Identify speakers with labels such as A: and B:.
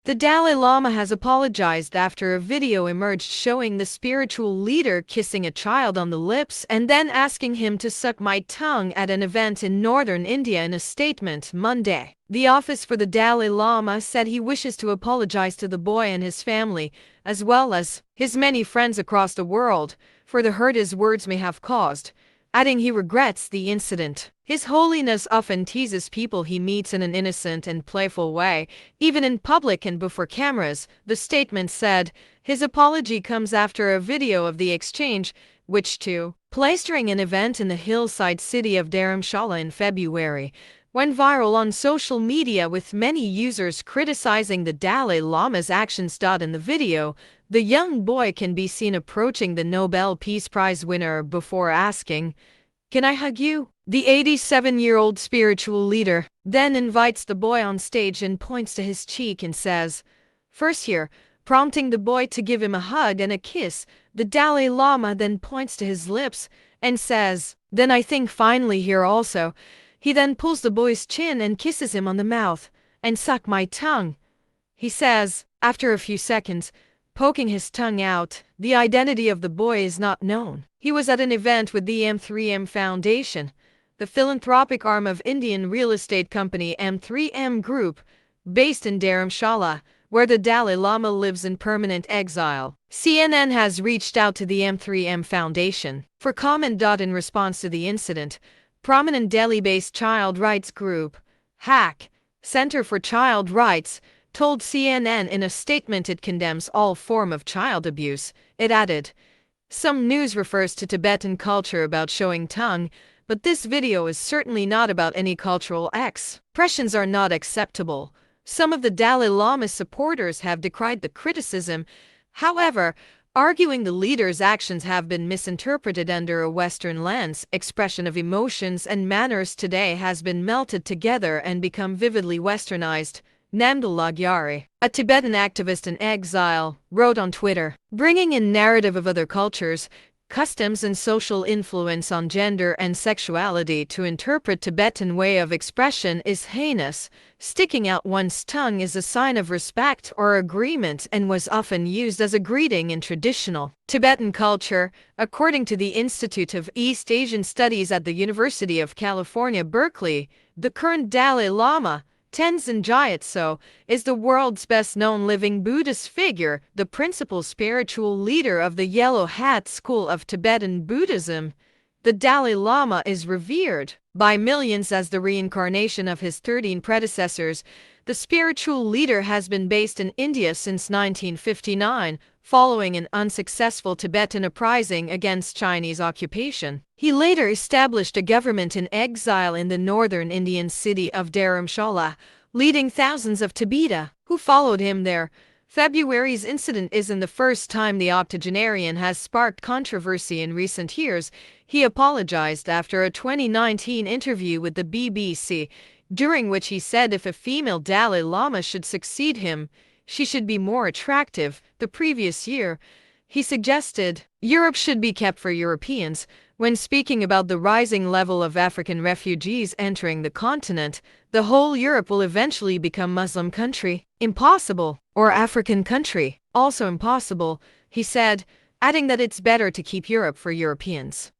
A: The Dalai Lama has apologized after a video emerged showing the spiritual leader kissing a child on the lips and then asking him to suck my tongue at an event in northern India. In a statement Monday, the Office for the Dalai Lama said he wishes to apologize to the boy and his family, as well as his many friends across the world, for the hurt his words may have caused, adding he regrets the incident. His Holiness often teases people he meets in an innocent and playful way, even in public and before cameras, the statement said. His apology comes after a video of the exchange, which took place during an event in the hillside city of Dharamshala in February, went viral on social media with many users criticizing the Dalai Lama's actions. In the video, the young boy can be seen approaching the Nobel Peace Prize winner before asking, "Can I hug you?" The 87-year-old spiritual leader then invites the boy on stage and points to his cheek and says, "First here," prompting the boy to give him a hug and a kiss. The Dalai Lama then points to his lips and says, "Then I think finally here also." He then pulls the boy's chin and kisses him on the mouth. "And suck my tongue," he says, after a few seconds, poking his tongue out. The identity of the boy is not known. He was at an event with the M3M Foundation, the philanthropic arm of Indian real estate company M3M Group, based in Dharamshala, where the Dalai Lama lives in permanent exile. CNN has reached out to the M3M Foundation for comment. In response to the incident, prominent Delhi-based child rights group, HAC, Center for Child Rights, told CNN in a statement it condemns all form of child abuse. It added, "Some news refers to Tibetan culture about showing tongue, but this video is certainly not about any cultural expressions are not acceptable." Some of the Dalai Lama's supporters have decried the criticism, however, arguing the leader's actions have been misinterpreted under a Western lens. Expression of emotions and manners today has been melted together and become vividly westernized, Namdullah Gyari, a Tibetan activist in exile, wrote on Twitter. Bringing in narrative of other cultures, customs and social influence on gender and sexuality to interpret Tibetan way of expression is heinous. Sticking out one's tongue is a sign of respect or agreement and was often used as a greeting in traditional Tibetan culture, according to the Institute of East Asian Studies at the University of California, Berkeley. The current Dalai Lama, Tenzin Gyatso, is the world's best-known living Buddhist figure, the principal spiritual leader of the Yellow Hat school of Tibetan Buddhism. The Dalai Lama is revered by millions as the reincarnation of his 13 predecessors. The spiritual leader has been based in India since 1959, following an unsuccessful Tibetan uprising against Chinese occupation. He later established a government in exile in the northern Indian city of Dharamshala, leading thousands of Tibetan who followed him there. February's incident isn't the first time the octogenarian has sparked controversy in recent years. He apologized after a 2019 interview with the BBC, during which he said if a female Dalai Lama should succeed him, she should be more attractive. The previous year, he suggested Europe should be kept for Europeans. When speaking about the rising level of African refugees entering the continent, the whole Europe will eventually become Muslim country. Impossible. Or African country. Also impossible, he said, adding that it's better to keep Europe for Europeans.